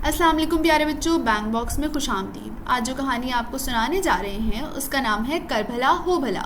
السلام علیکم پیارے بچوں، بینگ باکس میں خوش آمدید۔ آج جو کہانی آپ کو سنانے جا رہے ہیں اس کا نام ہے کر بھلا ہو بھلا۔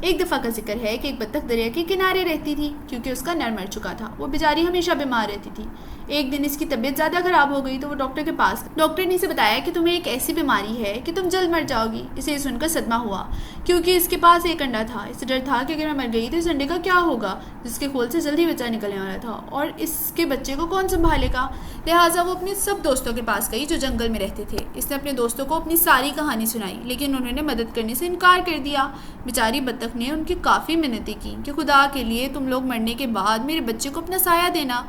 ایک دفعہ کا ذکر ہے کہ ایک بطخ دریا کے کنارے رہتی تھی کیونکہ اس کا نر مر چکا تھا۔ وہ بیچاری ہمیشہ بیمار رہتی تھی۔ ایک دن اس کی طبیعت زیادہ خراب ہو گئی تو وہ ڈاکٹر کے پاس گئی۔ ڈاکٹر نے اسے بتایا کہ تمہیں ایک ایسی بیماری ہے کہ تم جلد مر جاؤ گی۔ اسے سن کر صدمہ ہوا کیونکہ اس کے پاس ایک انڈا تھا۔ اسے ڈر تھا کہ اگر میں مر گئی تو اس انڈے کا کیا ہوگا جس کے کھول سے جلدی بچہ نکلنے والا تھا، اور اس کے بچے کو کون سنبھالے گا۔ لہٰذا وہ اپنے سب دوستوں کے پاس گئی جو جنگل میں رہتے تھے۔ اس نے اپنے دوستوں کو اپنی ساری کہانی سنائی لیکن انہوں نے مدد کرنے سے انکار کر دیا۔ بیچاری بطخ نے ان کی کافی منتیں کی کہ خدا کے لیے تم لوگ مرنے کے بعد میرے بچے کو اپنا سایہ دینا،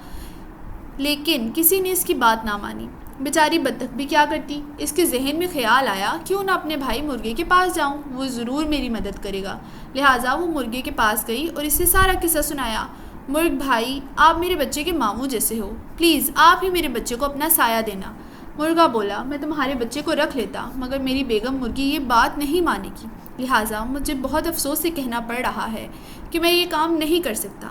لیکن کسی نے اس کی بات نہ مانی۔ بیچاری بطخ بھی کیا کرتی، اس کے ذہن میں خیال آیا کیوں نہ اپنے بھائی مرغے کے پاس جاؤں، وہ ضرور میری مدد کرے گا۔ لہٰذا وہ مرغے کے پاس گئی اور اسے سارا قصہ سنایا۔ مرغ بھائی، آپ میرے بچے کے ماموں جیسے ہو، پلیز آپ ہی میرے بچے کو اپنا سایہ دینا۔ مرغا بولا، میں تمہارے بچے کو رکھ لیتا مگر میری بیگم مرغی یہ بات نہیں مانے گی، لہٰذا مجھے بہت افسوس سے کہنا پڑ رہا ہے کہ میں یہ کام نہیں کر سکتا،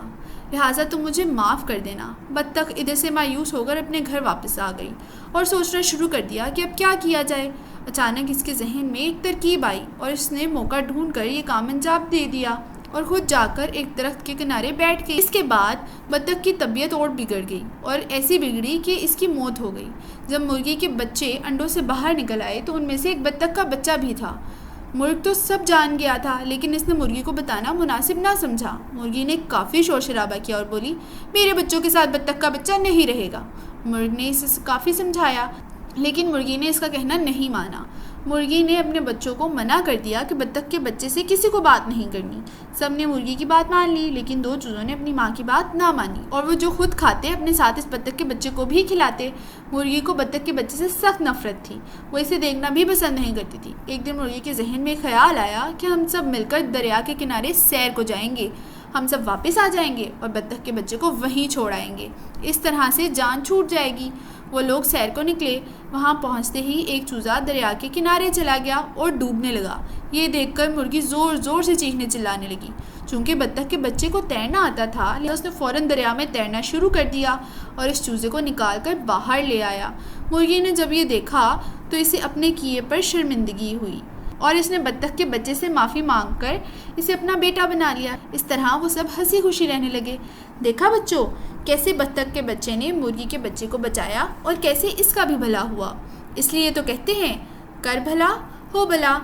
لہٰذا تم مجھے معاف کر دینا۔ بطخ ادھر سے مایوس ہو کر اپنے گھر واپس آ گئی اور سوچنا شروع کر دیا کہ اب کیا کیا جائے۔ اچانک اس کے ذہن میں ایک ترکیب آئی اور اس نے موقع ڈھونڈ کر یہ کام انجام دے دیا اور خود جا کر ایک درخت کے کنارے بیٹھ گئی۔ اس کے بعد بطخ کی طبیعت اور بگڑ گئی اور ایسی بگڑی کہ اس کی موت ہو گئی۔ جب مرغی کے بچے انڈوں سے باہر نکل آئے تو ان میں سے ایک بطخ کا بچہ بھی تھا۔ مرغ تو سب جان گیا تھا لیکن اس نے مرغی کو بتانا مناسب نہ سمجھا۔ مرغی نے کافی شور شرابہ کیا اور بولی، میرے بچوں کے ساتھ بطخ کا بچہ نہیں رہے گا۔ مرغ نے اسے کافی سمجھایا لیکن مرغی نے اس کا کہنا نہیں مانا۔ مرغی نے اپنے بچوں کو منع کر دیا کہ بطخ کے بچے سے کسی کو بات نہیں کرنی۔ سب نے مرغی کی بات مان لی لیکن دو چوزوں نے اپنی ماں کی بات نہ مانی اور وہ جو خود کھاتے اپنے ساتھ اس بطخ کے بچے کو بھی کھلاتے۔ مرغی کو بطخ کے بچے سے سخت نفرت تھی، وہ اسے دیکھنا بھی پسند نہیں کرتی تھی۔ ایک دن مرغی کے ذہن میں خیال آیا کہ ہم سب مل کر دریا کے کنارے سیر کو جائیں گے، ہم سب واپس آ جائیں گے اور بطخ کے بچے کو وہیں چھوڑ آئیں گے، اس طرح سے جان چھوٹ جائے گی۔ وہ لوگ سیر کو نکلے۔ وہاں پہنچتے ہی ایک چوزا دریا کے کنارے چلا گیا اور ڈوبنے لگا۔ یہ دیکھ کر مرغی زور زور سے چیخنے چلانے لگی۔ چونکہ بطخ کے بچے کو تیرنا آتا تھا لہٰذا اس نے فوراً دریا میں تیرنا شروع کر دیا اور اس چوزے کو نکال کر باہر لے آیا۔ مرغی نے جب یہ دیکھا تو اسے اپنے کیے پر شرمندگی ہوئی اور اس نے بطخ کے بچے سے معافی مانگ کر اسے اپنا بیٹا بنا لیا۔ اس طرح وہ سب ہنسی خوشی رہنے لگے۔ دیکھا بچوں، کیسے بطخ کے بچے نے مرغی کے بچے کو بچایا اور کیسے اس کا بھی بھلا ہوا۔ اس لیے تو کہتے ہیں کر بھلا ہو بھلا۔